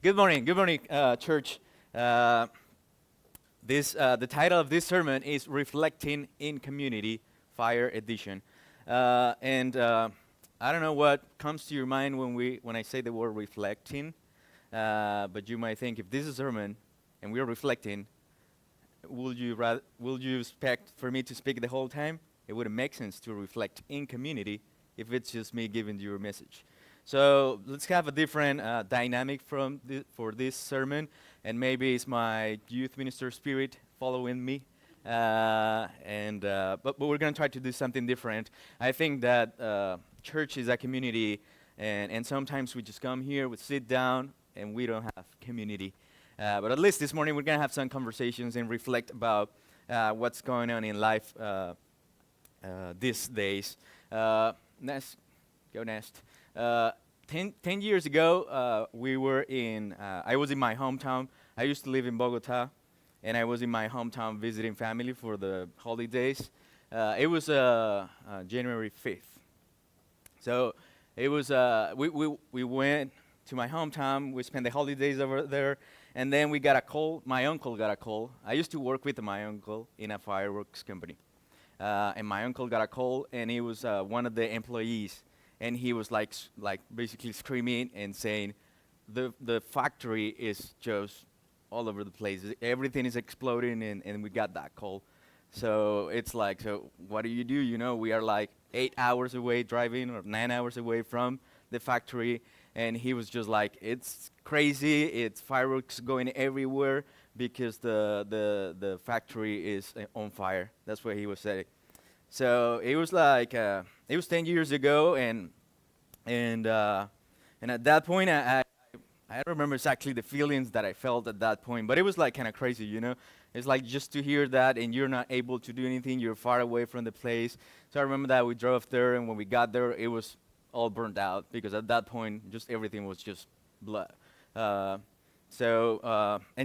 Good morning, church. Uh, the title of this sermon is "Reflecting in Community, Fire Edition," and I don't know what comes to your mind when I say the word reflecting, but you might think if this is a sermon and we're reflecting, will you expect for me to speak the whole time? It wouldn't make sense to reflect in community if it's just me giving you a message. So let's have a different dynamic for this sermon, and maybe it's my youth minister spirit following me. But we're going to try to do something different. I think that church is a community, and sometimes we just come here, we sit down, and we don't have community. But at least this morning we're going to have some conversations and reflect about what's going on in life these days. Nest, go Nest. 10 years ago, I was in my hometown. I used to live in Bogota, and I was in my hometown visiting family for the holidays. It was January 5th. So it was, we went to my hometown. We spent the holidays over there, and then we got a call. My uncle got a call. I used to work with my uncle in a fireworks company. And my uncle got a call, and he was one of the employees. And he was like basically screaming and saying, the factory is just all over the place. Everything is exploding, and we got that call. So it's like, so what do? You know, we are like 8 hours away driving or 9 hours away from the factory. And he was just like, it's crazy. It's fireworks going everywhere because the factory is on fire. That's what he was saying. So it was like it was 10 years ago, and at that point I don't remember exactly the feelings that I felt at that point, but it was like kind of crazy, you know. It's like just to hear that, and you're not able to do anything. You're far away from the place. So I remember that we drove there, and when we got there, it was all burnt out because at that point, just everything was just blood. And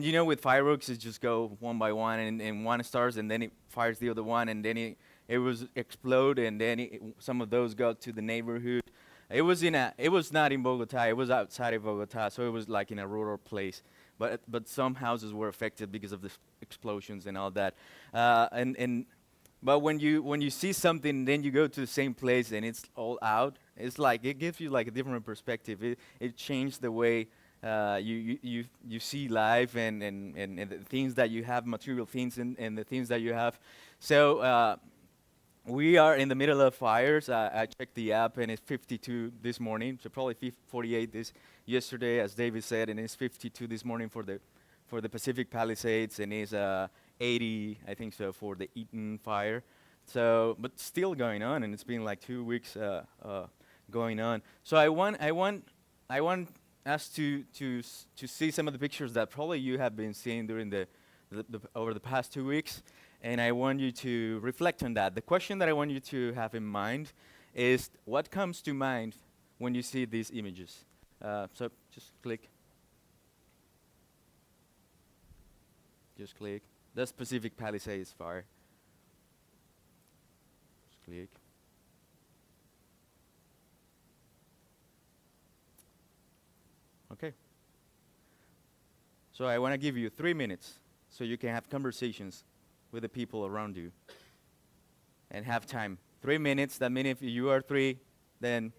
you know, with fireworks, it just go one by one, and one starts, and then it fires the other one, and then it was explode, and then some of those got to the neighborhood. It was not in Bogota. It was outside of Bogota, so it was like in a rural place. But some houses were affected because of the explosions and all that. But when you see something, then you go to the same place and it's all out. It's like it gives you like a different perspective. It changed the way you see life and the things that you have, material things and the things that you have. So we are in the middle of fires. I checked the app and it's 52 this morning. So probably 48 this yesterday, as David said, and it's 52 this morning for the Pacific Palisades, and it's 80, I think so, for the Eaton fire. So, but still going on, and it's been like 2 weeks going on. So I want us to see some of the pictures that probably you have been seeing during the over the past 2 weeks, and I want you to reflect on that. The question that I want you to have in mind is, what comes to mind when you see these images? So just click. Just click. That's Pacific Palisades fire. Just click. Okay. So I want to give you 3 minutes so you can have conversations with the people around you and have time. 3 minutes. That means if you are three, then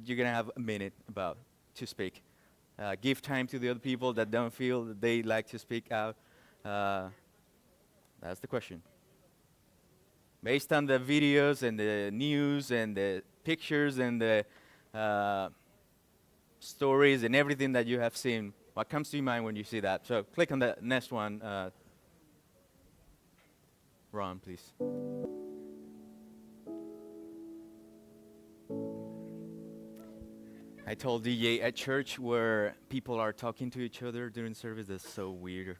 you're going to have a minute about to speak. Give time to the other people that don't feel that they like to speak out. That's the question. Based on the videos and the news and the pictures and the stories and everything that you have seen, what comes to your mind when you see that? So click on the next one. Ron, please. I told DJ at church where people are talking to each other during service. That's so weird.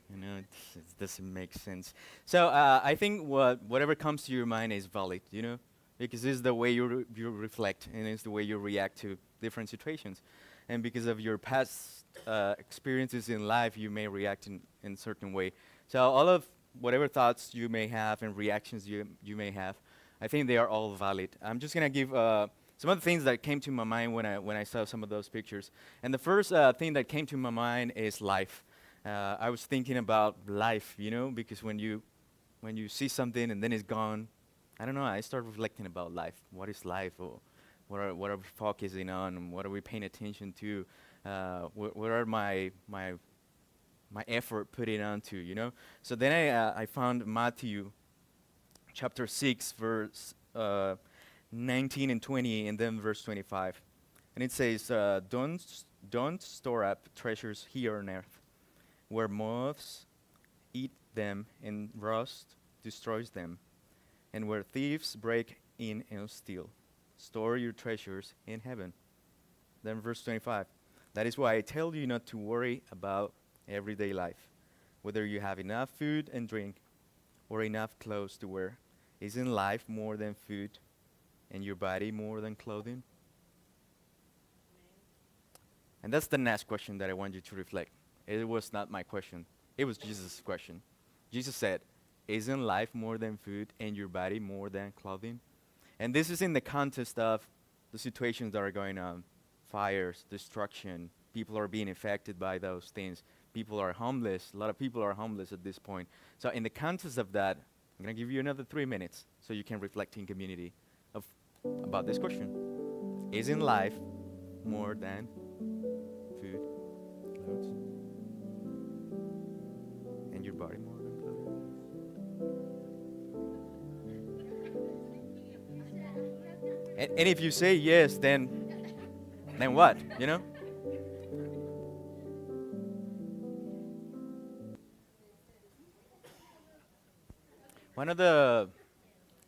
You know, it doesn't make sense. So I think whatever comes to your mind is valid, you know, because it's the way you reflect, and it's the way you react to different situations. And because of your past experiences in life, you may react in certain way. So all of whatever thoughts you may have and reactions you may have, I think they are all valid. I'm just going to give some of the things that came to my mind when I saw some of those pictures. And the first thing that came to my mind is life. I was thinking about life, because when you see something and then it's gone, I don't know. I start reflecting about life. What is life? Or what are we focusing on? What are we paying attention to? What are my effort putting onto? So then I found Matthew chapter 6, verse 19 and 20, and then verse 25. And it says, don't store up treasures here on earth, where moths eat them and rust destroys them, and where thieves break in and steal. Store your treasures in heaven. Then verse 25. That is why I tell you not to worry about everyday life, whether you have enough food and drink or enough clothes to wear. Isn't life more than food and your body more than clothing? And that's the next question that I want you to reflect. It was not my question. It was Jesus' question. Jesus said, isn't life more than food and your body more than clothing? And this is in the context of the situations that are going on. Fires, destruction, people are being affected by those things. People are homeless. A lot of people are homeless at this point. So in the context of that, I'm going to give you another 3 minutes so you can reflect in community about this question. Isn't life more than food, clothes, and your body more than clothing? And if you say yes, then what? One of the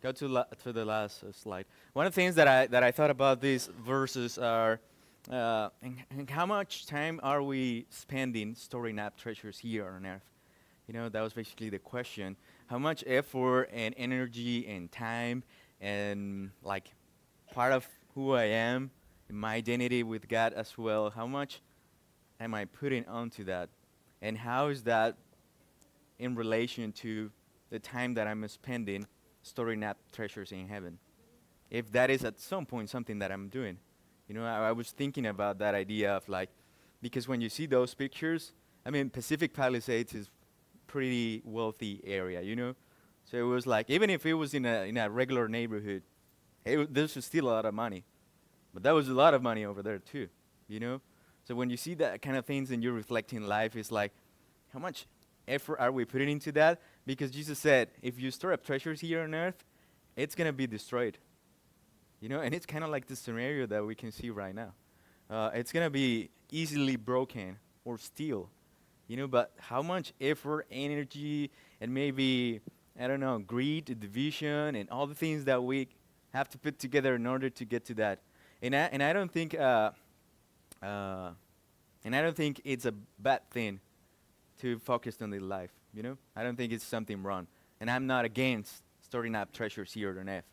go to the last slide. One of the things that I thought about these verses are, and how much time are we spending storing up treasures here on earth? That was basically the question. How much effort and energy and time and like part of who I am, and my identity with God as well, how much am I putting onto that? And how is that in relation to the time that I'm spending storing up treasures in heaven? If that is at some point something that I'm doing. I was thinking about that idea of because when you see those pictures, Pacific Palisades is pretty wealthy area, So it was even if it was in a regular neighborhood, this was still a lot of money. But that was a lot of money over there too, So when you see that kind of things and you're reflecting life, it's how much effort are we putting into that? Because Jesus said, if you store up treasures here on earth, it's going to be destroyed. And it's kind of like the scenario that we can see right now. It's going to be easily broken or steal. But how much effort, energy, and maybe, I don't know, greed, division, and all the things that we have to put together in order to get to that. And I don't think it's a bad thing to focus on the life, I don't think it's something wrong. And I'm not against storing up treasures here on earth.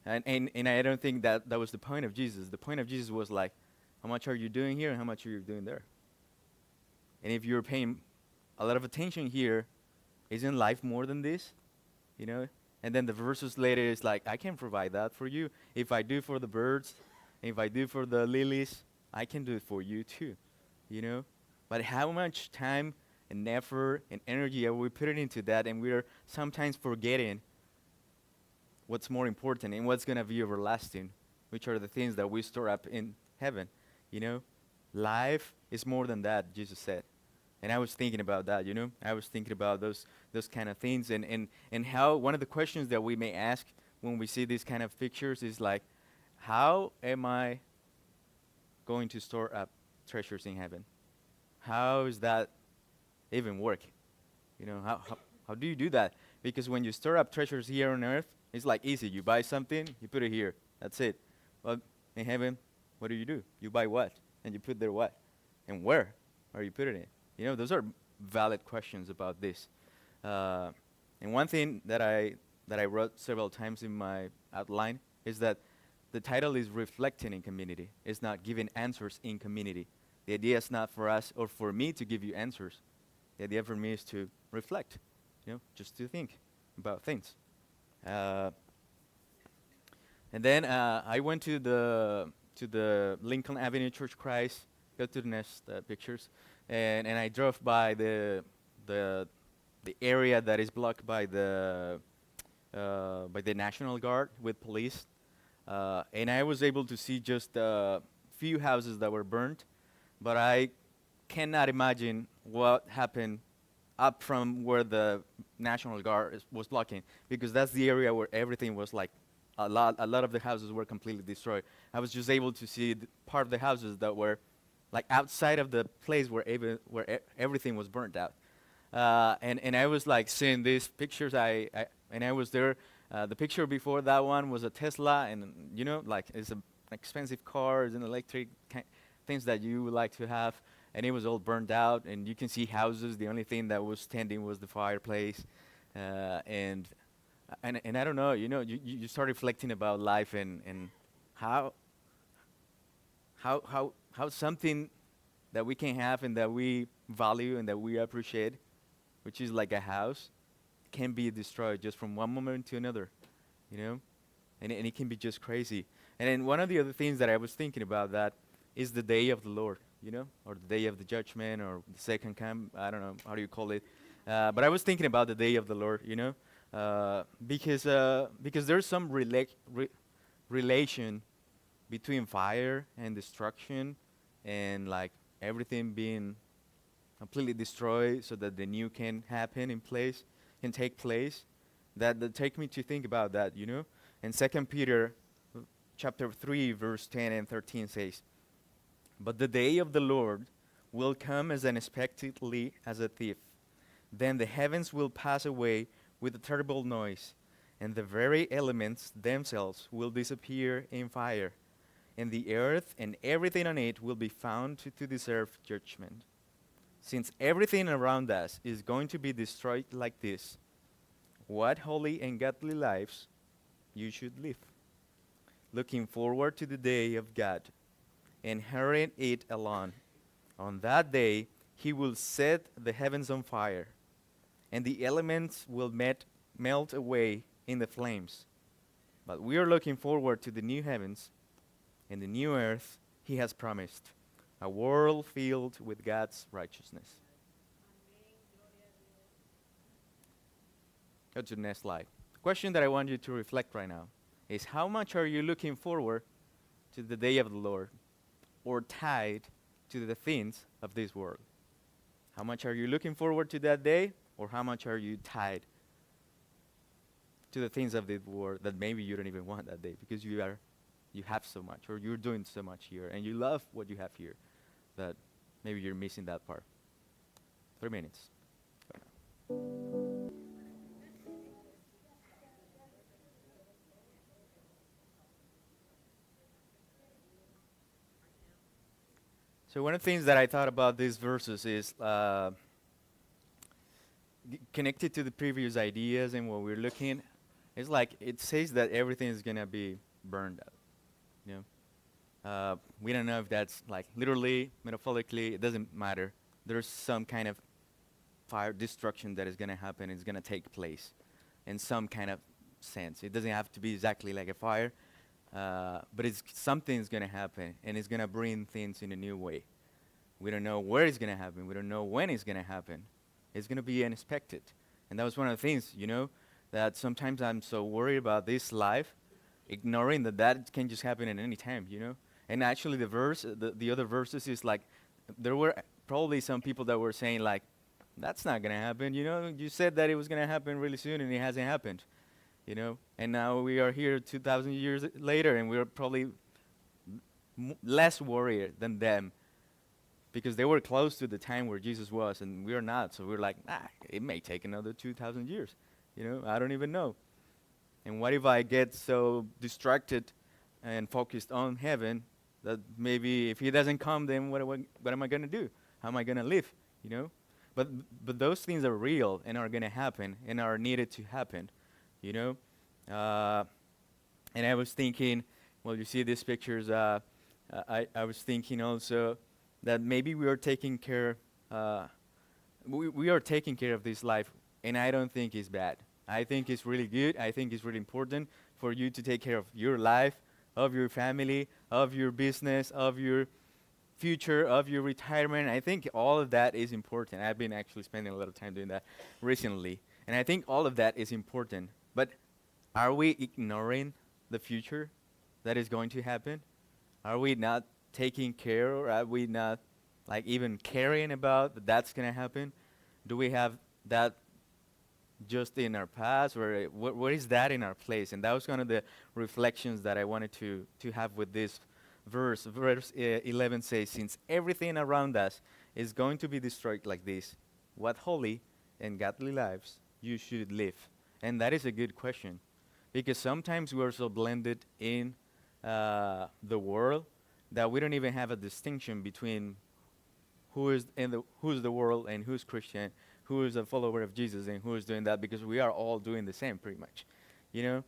And I don't think that was the point of Jesus. The point of Jesus was how much are you doing here and how much are you doing there? And if you're paying a lot of attention here, isn't life more than this? And then the verses later is I can provide that for you. If I do for the birds, if I do for the lilies, I can do it for you too, But how much time and effort and energy are we putting into that? And we're sometimes forgetting what's more important and what's going to be everlasting, which are the things that we store up in heaven. Life is more than that, Jesus said. And I was thinking about that, I was thinking about those kind of things and how one of the questions that we may ask when we see these kind of pictures is how am I going to store up treasures in heaven? How is that even work? How do you do that? Because when you store up treasures here on earth, it's easy. You buy something, you put it here. That's it. Well, in heaven, what do? You buy what? And you put there what? And where are you putting it? Those are valid questions about this. And one thing that I wrote several times in my outline is that the title is Reflecting in Community. It's not giving answers in community. The idea is not for us or for me to give you answers. The idea for me is to reflect, just to think about things. And And then I went to the Lincoln Avenue Church Christ. Go to the next pictures, and I drove by the the area that is blocked by the National Guard with police, and I was able to see just a few houses that were burned, but I cannot imagine what happened up from where the National Guard was blocking, because that's the area where everything was like a lot of the houses were completely destroyed. I was just able to see part of the houses that were like outside of the place where everything was burnt out. And I was like seeing these pictures. And I was there. The picture before that one was a Tesla, and like it's an expensive car, it's an electric things that you would like to have, and it was all burned out. And you can see houses. The only thing that was standing was the fireplace, and I don't know. You start reflecting about life and how how something that we can have and that we value and that we appreciate, which is like a house, can be destroyed just from one moment to another, you know? And it can be just crazy. And then one of the other things that I was thinking about that is the day of the Lord, or the day of the judgment or the second come, I don't know, how do you call it? But I was thinking about the day of the Lord, because there's some relation between fire and destruction and like everything being completely destroyed so that the new can take place. That take me to think about that, And 2 Peter chapter 3 verse 10 and 13 says, "But the day of the Lord will come as unexpectedly as a thief. Then the heavens will pass away with a terrible noise, and the very elements themselves will disappear in fire, and the earth and everything on it will be found to deserve judgment. Since everything around us is going to be destroyed like this, what holy and godly lives you should live, looking forward to the day of God and hurrying it along. On that day, He will set the heavens on fire, and the elements will melt away in the flames. But we are looking forward to the new heavens and the new earth He has promised, a world filled with God's righteousness." Go to the next slide. The question that I want you to reflect right now is, how much are you looking forward to the day of the Lord, or tied to the things of this world? How much are you looking forward to that day, or how much are you tied to the things of this world that maybe you don't even want that day because you have so much, or you're doing so much here and you love what you have here, that maybe you're missing that part? 3 minutes. So one of the things that I thought about these verses is connected to the previous ideas and what we're looking. It's like it says that everything is gonna be burned out. We don't know if that's like literally, metaphorically. It doesn't matter. There's some kind of fire destruction that is gonna happen. It's gonna take place in some kind of sense. It doesn't have to be exactly like a fire. But something's going to happen, and it's going to bring things in a new way. We don't know where it's going to happen. We don't know when it's going to happen. It's going to be unexpected. And that was one of the things, that sometimes I'm so worried about this life, ignoring that can just happen at any time, And actually the other verses is like, there were probably some people that were saying like, that's not going to happen, You said that it was going to happen really soon, and it hasn't happened. And now we are here 2,000 years later, and we're probably less worried than them, because they were close to the time where Jesus was, and we're not. So we're like, it may take another 2,000 years. I don't even know. And what if I get so distracted and focused on heaven that maybe if He doesn't come, then what am I going to do? How am I going to live? But those things are real and are going to happen and are needed to happen. And I was thinking, well, you see these pictures, I was thinking also that maybe we are taking care, we are taking care of this life, and I don't think it's bad. I think it's really good. I think it's really important for you to take care of your life, of your family, of your business, of your future, of your retirement. I think all of that is important. I've been actually spending a lot of time doing that recently. And I think all of that is important. But are we ignoring the future that is going to happen? Are we not taking care, or are we not like even caring about that that's going to happen? Do we have that just in our past, or where is that in our place? And that was one of the reflections that I wanted to have with this verse. Verse 11 says, since everything around us is going to be destroyed like this, what holy and godly lives you should live? And that is a good question, because sometimes we are so blended in the world that we don't even have a distinction between who's the world and who's Christian, who is a follower of Jesus and who is doing that, because we are all doing the same pretty much, you know?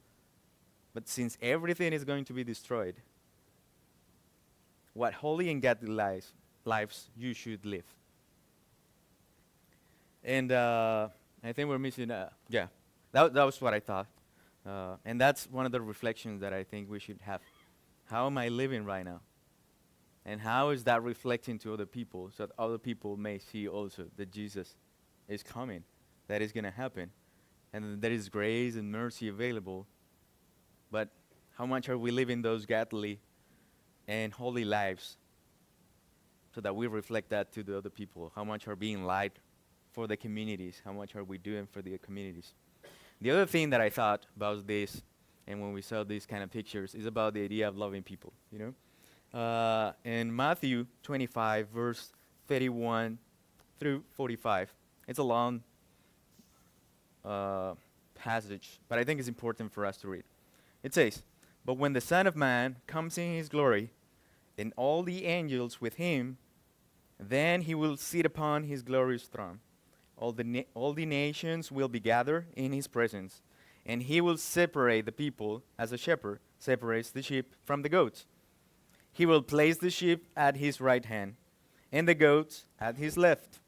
But since everything is going to be destroyed, what holy and godly lives you should live. And I think we're missing, that was what I thought. And that's one of the reflections that I think we should have. How am I living right now? And how is that reflecting to other people, so that other people may see also that Jesus is coming, that is going to happen, and that there is grace and mercy available. But how much are we living those godly and holy lives so that we reflect that to the other people? How much are being light for the communities? How much are we doing for the communities? The other thing that I thought about this, and when we saw these kind of pictures, is about the idea of loving people, you know? In Matthew 25, verse 31 through 45, it's a long passage, but I think it's important for us to read. It says, but when the Son of Man comes in his glory, and all the angels with him, then he will sit upon his glorious throne. All the nations will be gathered in his presence, and he will separate the people as a shepherd separates the sheep from the goats. He will place the sheep at his right hand, and the goats at his left.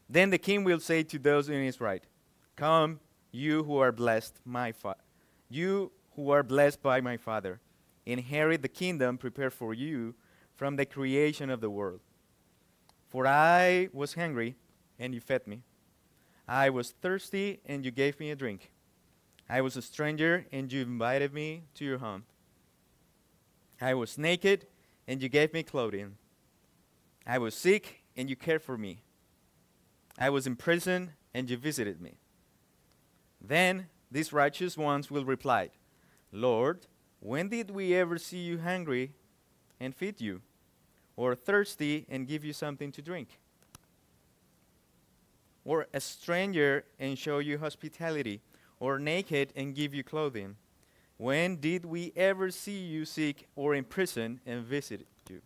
Then the king will say to those in his right, come, you who are blessed by my Father, inherit the kingdom prepared for you from the creation of the world. For I was hungry, and you fed me. I was thirsty, and you gave me a drink. I was a stranger, and you invited me to your home. I was naked, and you gave me clothing. I was sick, and you cared for me. I was in prison, and you visited me. Then these righteous ones will reply, Lord, when did we ever see you hungry and feed you, or thirsty and give you something to drink? Or a stranger and show you hospitality, or naked and give you clothing? When did we ever see you sick or in prison and visit you?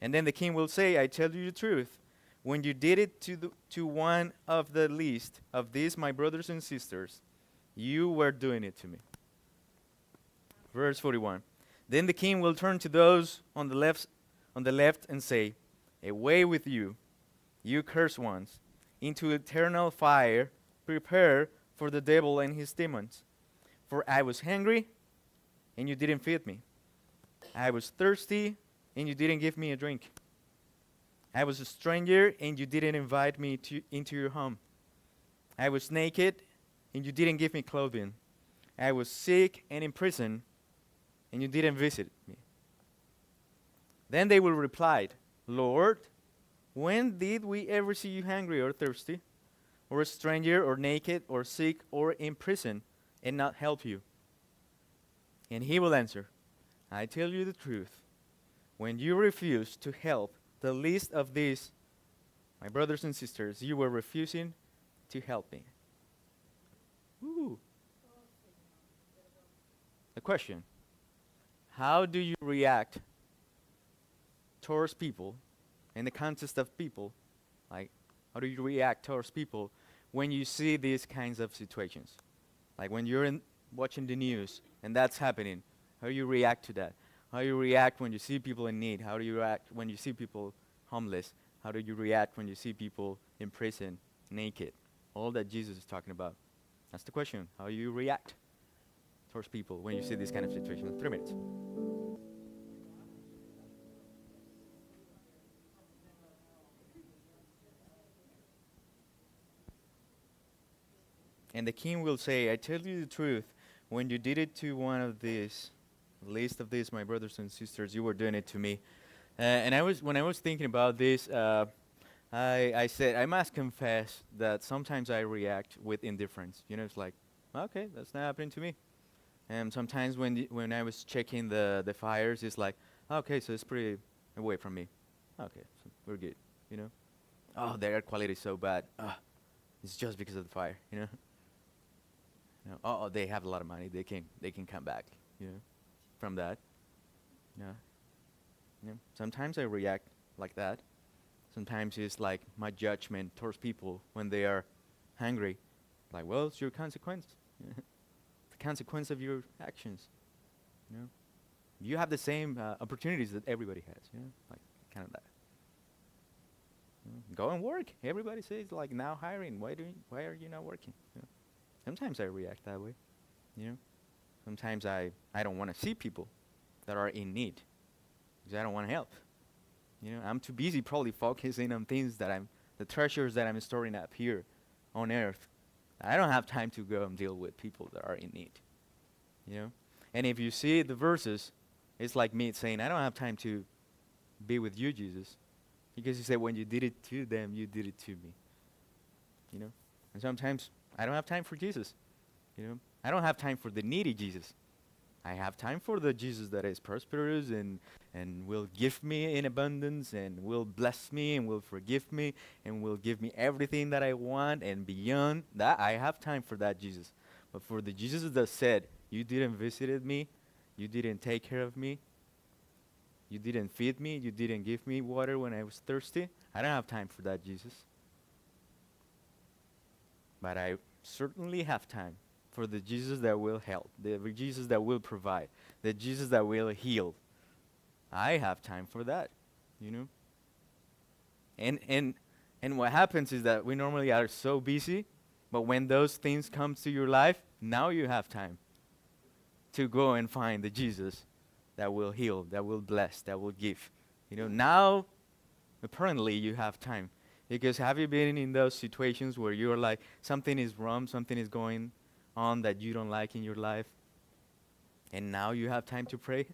And then the king will say, I tell you the truth. When you did it to one of the least of these, my brothers and sisters, you were doing it to me. Verse 41. Then the king will turn to those on the left and say, away with you, you cursed ones, into eternal fire, prepare for the devil and his demons. For I was hungry, and you didn't feed me. I was thirsty, and you didn't give me a drink. I was a stranger, and you didn't invite me into your home. I was naked, and you didn't give me clothing. I was sick and in prison, and you didn't visit me. Then they will reply, Lord, when did we ever see you hungry or thirsty, or a stranger, or naked, or sick, or in prison, and not help you? And he will answer, I tell you the truth. When you refuse to help the least of these, my brothers and sisters, you were refusing to help me. Ooh. A question. How do you react towards people in the context of people? Like, how do you react towards people when you see these kinds of situations? Like when you're watching the news and that's happening, how do you react to that? How do you react when you see people in need? How do you react when you see people homeless? How do you react when you see people in prison, naked? All that Jesus is talking about. That's the question. How do you react towards people when you see this kind of situation? 3 minutes. And the king will say, I tell you the truth, when you did it to one of these, least of these, my brothers and sisters, you were doing it to me. And when I was thinking about this, I said, I must confess that sometimes I react with indifference. It's like, okay, that's not happening to me. And sometimes when I was checking the fires, it's like, okay, so it's pretty away from me. Okay, so we're good, Oh, the air quality is so bad. It's just because of the fire, Oh, they have a lot of money. They can come back, from that. Yeah. Sometimes I react like that. Sometimes it's like my judgment towards people when they are hungry. Like, well, it's your consequence. The consequence of your actions. You have the same opportunities that everybody has. Like kind of that. Go and work. Everybody says like now hiring. Why are you not working? Sometimes I react that way. Sometimes I don't want to see people that are in need because I don't want to help. I'm too busy probably focusing on things the treasures that I'm storing up here on earth. I don't have time to go and deal with people that are in need. And if you see the verses, it's like me saying, I don't have time to be with you, Jesus. Because you said when you did it to them, you did it to me. And sometimes I don't have time for Jesus. I don't have time for the needy Jesus. I have time for the Jesus that is prosperous and will give me in abundance and will bless me and will forgive me and will give me everything that I want and beyond that. I have time for that Jesus. But for the Jesus that said, you didn't visit me, you didn't take care of me, you didn't feed me, you didn't give me water when I was thirsty, I don't have time for that Jesus. But I certainly have time for the Jesus that will help, the Jesus that will provide, the Jesus that will heal. I have time for that, And what happens is that we normally are so busy, but when those things come to your life, now you have time to go and find the Jesus that will heal, that will bless, that will give. Now apparently you have time. Because have you been in those situations where you're like, something is wrong, something is going on that you don't like in your life, and now you have time to pray,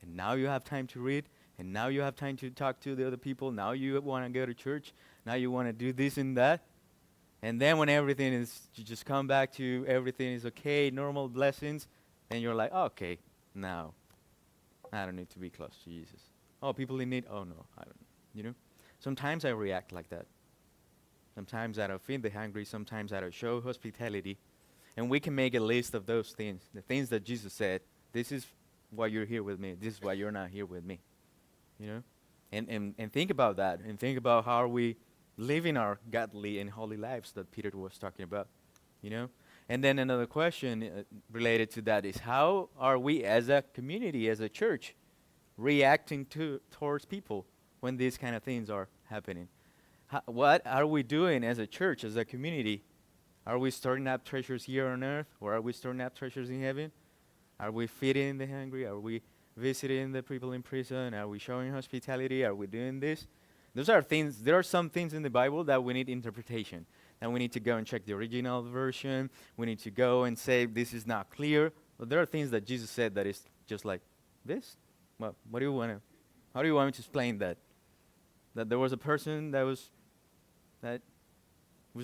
and now you have time to read, and now you have time to talk to the other people, now you want to go to church, now you want to do this and that, and then when everything is, you just come back to everything is okay, normal blessings, and you're like, okay, now I don't need to be close to Jesus. Oh, people in need? Oh no, I don't. Sometimes I react like that. Sometimes I don't feed the hungry, sometimes I don't show hospitality. And we can make a list of those things, the things that Jesus said, this is why you're here with me, this is why you're not here with me. And think about that, and think about how are we living our godly and holy lives that Peter was talking about, And then another question related to that is, how are we as a community, as a church, reacting towards people when these kind of things are happening? What are we doing as a church, as a community? Are we storing up treasures here on earth, or are we storing up treasures in heaven? Are we feeding the hungry? Are we visiting the people in prison? Are we showing hospitality? Are we doing this? Those are things. There are some things in the Bible that we need interpretation. And we need to go and check the original version. We need to go and say this is not clear. But there are things that Jesus said that is just like this. Well, how do you want me to explain that? That there was a person that was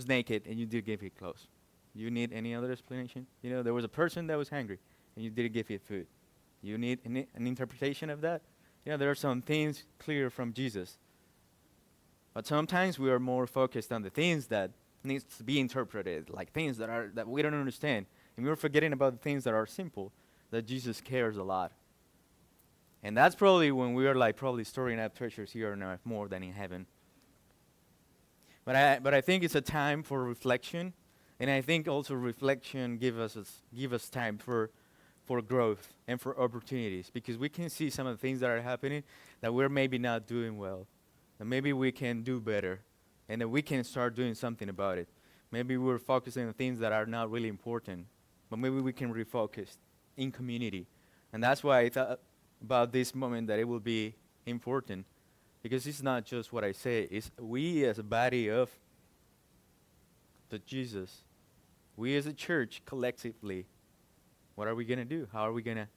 naked and you did give it clothes. You need any other explanation? There was a person that was hungry and you didn't give it food. You need an interpretation of that? There are some things clear from Jesus. But sometimes we are more focused on the things that needs to be interpreted, like things that we don't understand. And we're forgetting about the things that are simple, that Jesus cares a lot. And that's probably when we are probably storing up treasures here on earth more than in heaven. But I think it's a time for reflection, and I think also reflection give us time for growth and for opportunities, because we can see some of the things that are happening that we're maybe not doing well, and maybe we can do better, and that we can start doing something about it. Maybe we're focusing on things that are not really important, but maybe we can refocus in community. And that's why I thought about this moment that it will be important, because it's not just what I say, it's we as a body of the Jesus, we as a church collectively, what are we going to do? How are we going to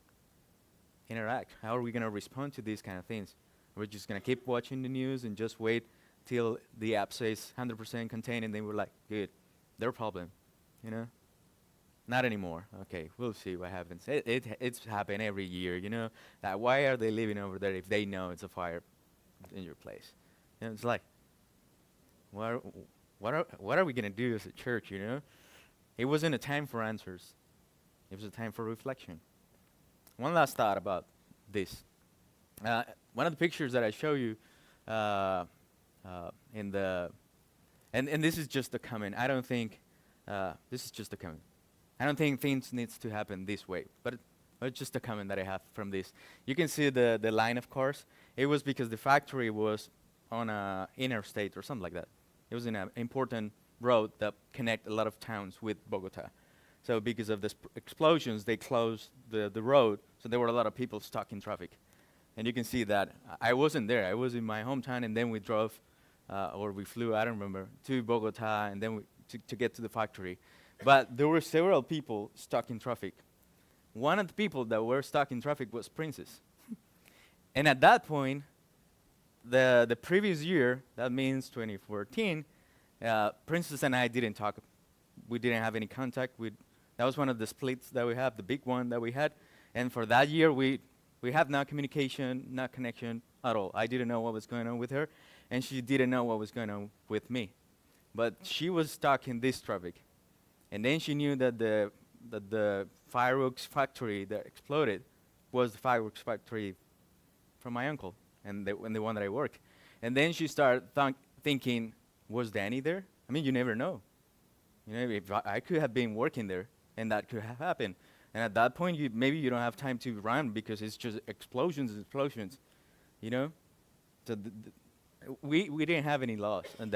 interact? How are we going to respond to these kind of things? We're just going to keep watching the news and just wait till the app says 100% contained, and then we're like, good, their problem, you know? Not anymore. Okay, we'll see what happens. It's happened every year, you know? That why are they living over there if they know it's a fire in your place? You know, it's like, what are we going to do as a church, you know? It wasn't a time for answers. It was a time for reflection. One last thought about this. One of the pictures that I show you in the, and this is just a comment. I don't think, this is just a comment. I don't think things needs to happen this way, but it's just a comment that I have from this. You can see the line of cars. It was because the factory was on a interstate or something like that. It was in an important road that connect a lot of towns with Bogota. So because of the explosions, they closed the road, so there were a lot of people stuck in traffic. And you can see that I wasn't there. I was in my hometown, and then we drove, or we flew, I don't remember, to Bogota, and then to get to the factory. But there were several people stuck in traffic. One of the people that were stuck in traffic was Princess. And at that point, the previous year, that means 2014, Princess and I didn't talk. We didn't have any contact. That was one of the splits that we have, the big one that we had. And for that year, we have no communication, no connection at all. I didn't know what was going on with her, and she didn't know what was going on with me. But she was stuck in this traffic. And then she knew that the fireworks factory that exploded was the fireworks factory from my uncle and the one that I work. And then she started thinking, was Danny there? I mean, you never know. You know, if I could have been working there, and that could have happened. And at that point, maybe you don't have time to run because it's just explosions, you know? So we didn't have any loss at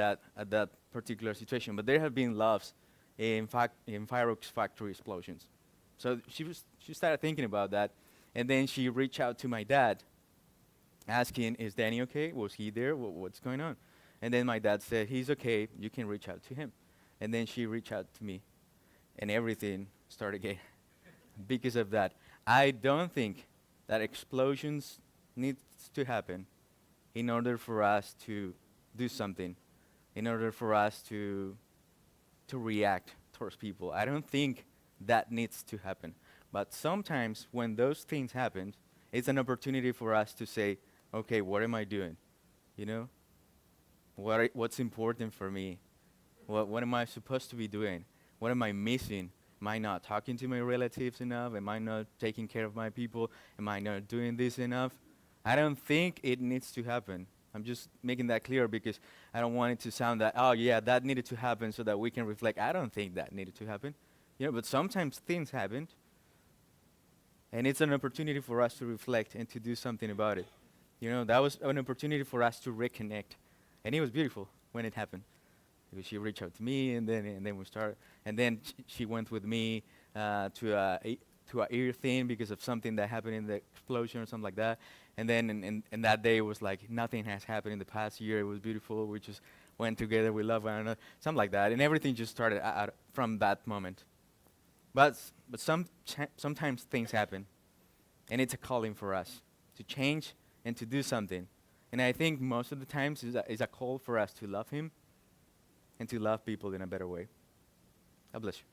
that particular situation, but there have been loss in fireworks factory explosions. So she started thinking about that, and then she reached out to my dad, asking, is Danny okay? Was he there? What's going on? And then my dad said, he's okay, you can reach out to him. And then she reached out to me, and everything started again because of that. I don't think that explosions needs to happen in order for us to do something, in order for us to react towards people. I don't think that needs to happen. But sometimes when those things happen, it's an opportunity for us to say, okay, what am I doing? You know? What's important for me? What am I supposed to be doing? What am I missing? Am I not talking to my relatives enough? Am I not taking care of my people? Am I not doing this enough? I don't think it needs to happen. I'm just making that clear because I don't want it to sound that, oh yeah, that needed to happen so that we can reflect. I don't think that needed to happen. You know, but sometimes things happened, and it's an opportunity for us to reflect and to do something about it. You know, that was an opportunity for us to reconnect. And it was beautiful when it happened. Because she reached out to me, and then we started. And then she went with me to a ear thing because of something that happened in the explosion or something like that. And then and that day was like nothing has happened in the past year. It was beautiful. We just went together. We loved one another. Something like that. And everything just started out from that moment. But sometimes things happen. And it's a calling for us to change and to do something. And I think most of the times is a call for us to love him and to love people in a better way. God bless you.